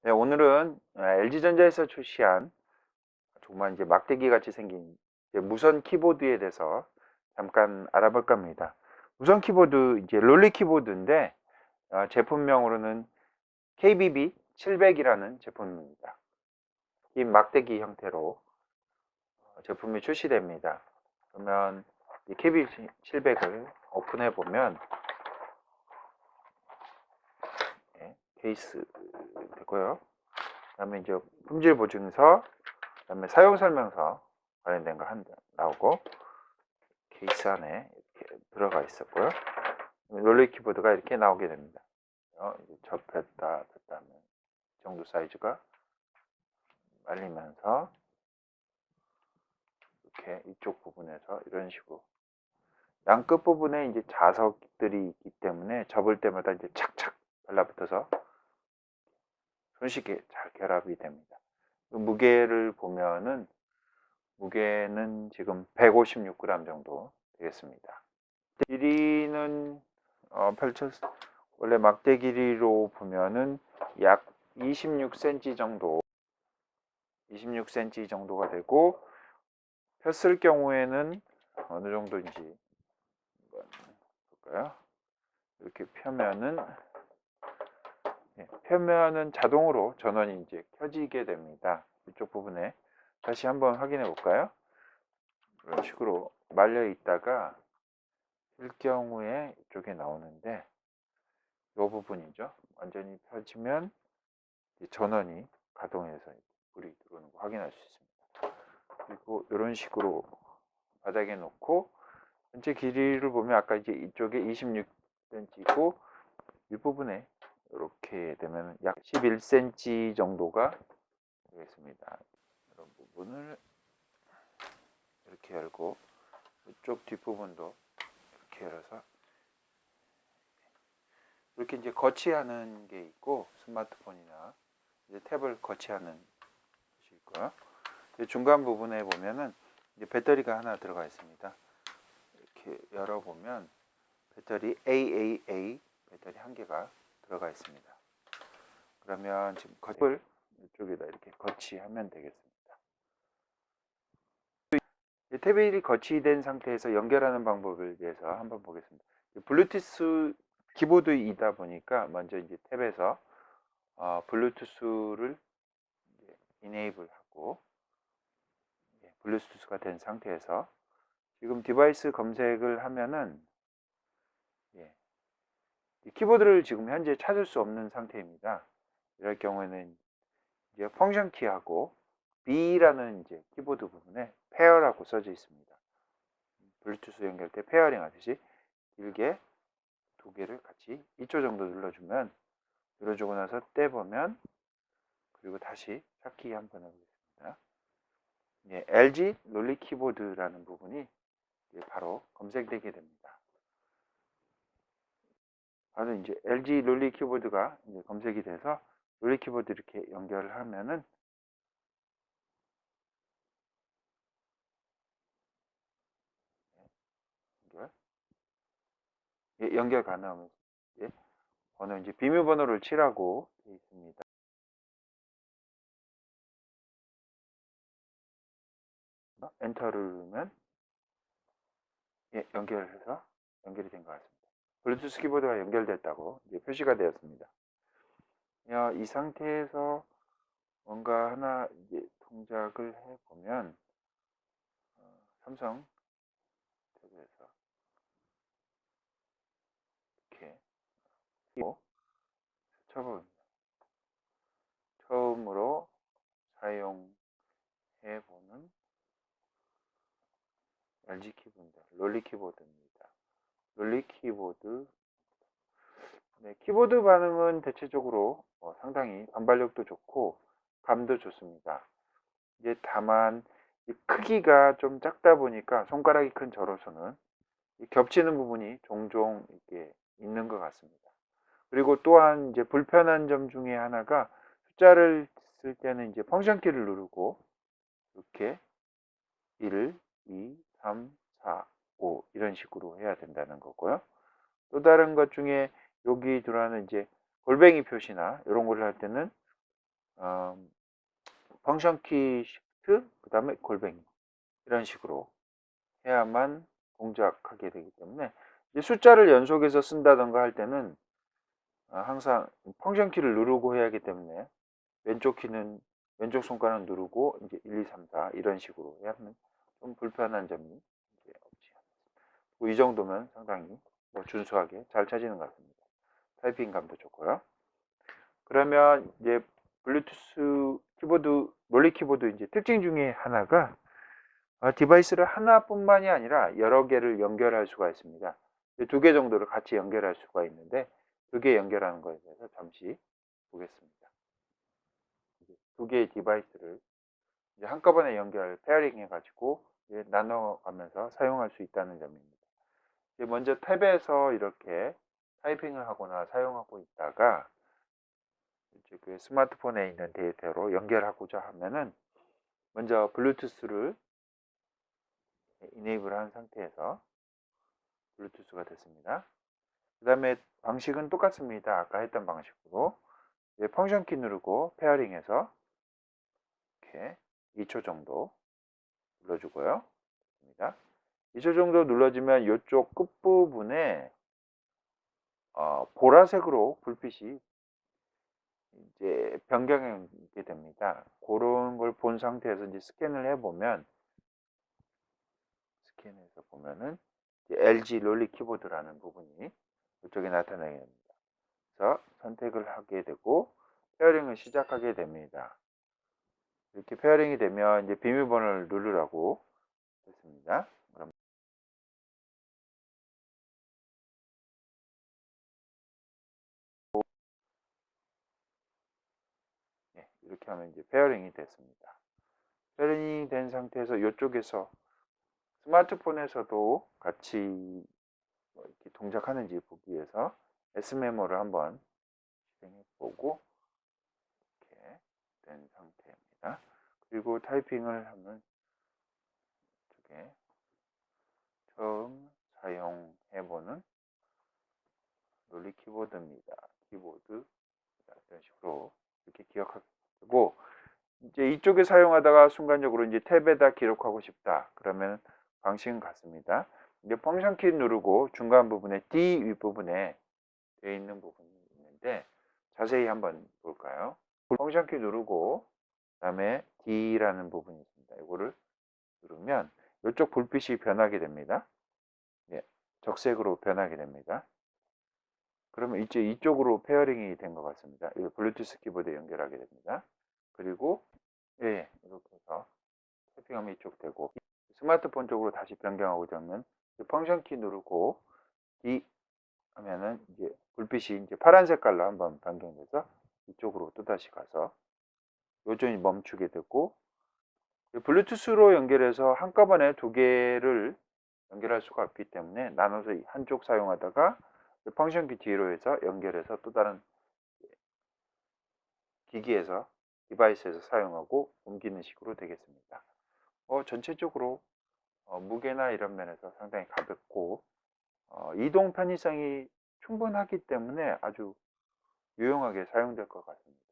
네, 오늘은 LG전자에서 출시한 정말 이제 막대기 같이 생긴 이제 무선 키보드에 대해서 잠깐 알아볼까 합니다. 무선 키보드 이제 롤리 키보드인데 제품명으로는 KBB 700이라는 제품입니다. 이 막대기 형태로 제품이 출시됩니다. 그러면 이 KBB 700을 오픈해 보면 케이스 되고요. 그다음에 이제 품질 보증서, 그다음에 사용 설명서 관련된 거 나오고 케이스 안에 이렇게 들어가 있었고요. 롤리 키보드가 이렇게 나오게 됩니다. 이제 접혔다 폈다 하면 이 정도 사이즈가 말리면서 이렇게 이쪽 부분에서 이런 식으로 양 끝 부분에 이제 자석들이 있기 때문에 접을 때마다 이제 착착 달라붙어서 손쉽게 잘 결합이 됩니다. 무게를 보면은 무게는 지금 156g 정도 되겠습니다. 길이는 원래 막대 길이로 보면은 약 26cm 정도, 26cm 정도가 되고 폈을 경우에는 어느 정도인지 한번 볼까요? 이렇게 펴면은 자동으로 전원이 이제 켜지게 됩니다. 이쪽 부분에 다시 한번 확인해 볼까요? 이런 식으로 말려 있다가 필 경우에 이쪽에 나오는데 이 부분이죠. 완전히 펴지면 전원이 가동해서 불이 들어오는 거 확인할 수 있습니다. 그리고 이런 식으로 바닥에 놓고 전체 길이를 보면 아까 이제 이쪽에 26cm이고 윗부분에 이렇게 되면 약 11cm 정도가 되겠습니다. 이런 부분을 이렇게 열고 이쪽 뒷부분도 이렇게 열어서 이렇게 이제 거치하는 게 있고 스마트폰이나 이제 탭을 거치하는 것이 있고요. 중간 부분에 보면은 이제 배터리가 하나 들어가 있습니다. 이렇게 열어보면 배터리 AAA 배터리 한 개가 들어가 있습니다. 그러면 지금 탭을 이쪽에다 이렇게 거치하면 되겠습니다. 탭이 거치된 상태에서 연결하는 방법을 위해서 한번 보겠습니다. 블루투스 키보드이다 보니까 먼저 이제 탭에서 블루투스를 이네이블 하고 블루투스가 된 상태에서 지금 디바이스 검색을 하면은 키보드를 지금 현재 찾을 수 없는 상태입니다. 이럴 경우에는 이제 펑션 키하고 B라는 이제 키보드 부분에 페어라고 써져 있습니다. 블루투스 연결 때 페어링 하듯이 길게 두 개를 같이 2초 정도 눌러주면 눌러주고 나서 떼보면 그리고 다시 찾기 한번 해보겠습니다. LG 롤리 키보드라는 부분이 바로 검색되게 됩니다. 바로 이제 LG 롤리 키보드가 이제 검색이 돼서 롤리 키보드 이렇게 연결을 하면은 연결 가능하면 번호 이제 비밀번호를 치라고 되어 있습니다. 엔터를 누르면 연결해서 연결이 된 것 같습니다. 블루투스 키보드가 연결됐다고 이제 표시가 되었습니다. 이 상태에서 뭔가 하나 이제 동작을 해보면 삼성 탭에서 이렇게 쳐봅니다. 처음으로 사용해보는 LG 키보드, 롤리 키보드입니다. 롤리 키보드. 네, 키보드 반응은 대체적으로 상당히 반발력도 좋고 감도 좋습니다. 이제 다만 이 크기가 좀 작다 보니까 손가락이 큰 저로서는 겹치는 부분이 종종 이렇게 있는 것 같습니다. 그리고 또한 이제 불편한 점 중에 하나가 숫자를 쓸 때는 이제 펑션 키를 누르고 이렇게 1, 2, 3, 4, 5 이런 식으로 해야 된다는 거고요. 또 다른 것 중에 여기 들어가는 이제 골뱅이 표시나 이런 걸 할 때는 펑션 키 시프트, 그 다음에 골뱅이 이런 식으로 해야만 동작하게 되기 때문에 이 숫자를 연속해서 쓴다던가 할 때는 항상 펑션 키를 누르고 해야 하기 때문에 왼쪽 손가락 누르고 이제 1, 2, 3, 4 이런 식으로 해야 하면 좀 불편한 점이 이제 없지 않습니다. 이 정도면 상당히 준수하게 잘 찾지는 것 같습니다. 타이핑감도 좋고요. 그러면 이제 블루투스 키보드, 논리 키보드 이제 특징 중에 하나가 디바이스를 하나뿐만이 아니라 여러 개를 연결할 수가 있습니다. 두 개 정도를 같이 연결할 수가 있는데 두 개 연결하는 것에 대해서 잠시 보겠습니다. 두 개의 디바이스를 이제 한꺼번에 페어링 해가지고 나눠가면서 사용할 수 있다는 점입니다. 이제 먼저 탭에서 이렇게 타이핑을 하거나 사용하고 있다가 이제 그 스마트폰에 있는 데이터로 연결하고자 하면은 먼저 블루투스를 이네이블 한 상태에서 블루투스가 됐습니다. 그 다음에 방식은 똑같습니다. 아까 했던 방식으로 펑션 키 누르고 페어링해서 이렇게 2초 정도 눌러주고요. 2초 정도 눌러주면 이쪽 끝부분에 보라색으로 불빛이 이제 변경이 됩니다. 그런 걸 본 상태에서 이제 스캔을 해보면 스캔해서 보면은 LG 롤리 키보드라는 부분이 이쪽에 나타나게 됩니다. 그래서 선택을 하게 되고 페어링을 시작하게 됩니다. 이렇게 페어링이 되면 이제 비밀번호를 누르라고 했습니다. 그럼 이렇게 하면 이제 페어링이 됐습니다. 페어링이 된 상태에서 이쪽에서 스마트폰에서도 같이 이렇게 동작하는지 보기 위해서 S메모를 한번 실행해 보고 이렇게 된 상태입니다. 그리고 타이핑을 하면 이쪽에 처음 사용해보는 논리 키보드입니다. 키보드 이런 식으로 이렇게 기억하고 이제 이쪽에 사용하다가 순간적으로 이제 탭에다 기록하고 싶다. 그러면 방식은 같습니다. 이제 펑션 키 누르고 중간 부분에 D 윗부분에 되어 있는 부분이 있는데 자세히 한번 볼까요? 펑션 키 누르고 그다음에 D라는 부분이 있습니다. 이거를 누르면 이쪽 불빛이 변하게 됩니다. 적색으로 변하게 됩니다. 그러면 이제 이쪽으로 페어링이 된 것 같습니다. 이 블루투스 키보드에 연결하게 됩니다. 그리고 이렇게 해서 세팅하면 이쪽 되고 스마트폰 쪽으로 다시 변경하고자 하면 펑션 키 누르고 D 하면은 이제 불빛이 이제 파란 색깔로 한번 변경돼서 이쪽으로 또다시 가서 요전히 멈추게 되고 블루투스로 연결해서 한꺼번에 두 개를 연결할 수가 없기 때문에 나눠서 한쪽 사용하다가 펑션 키 뒤로 해서 연결해서 또 다른 기기에서 디바이스에서 사용하고 옮기는 식으로 되겠습니다. 전체적으로 무게나 이런 면에서 상당히 가볍고 이동 편의성이 충분하기 때문에 아주 유용하게 사용될 것 같습니다.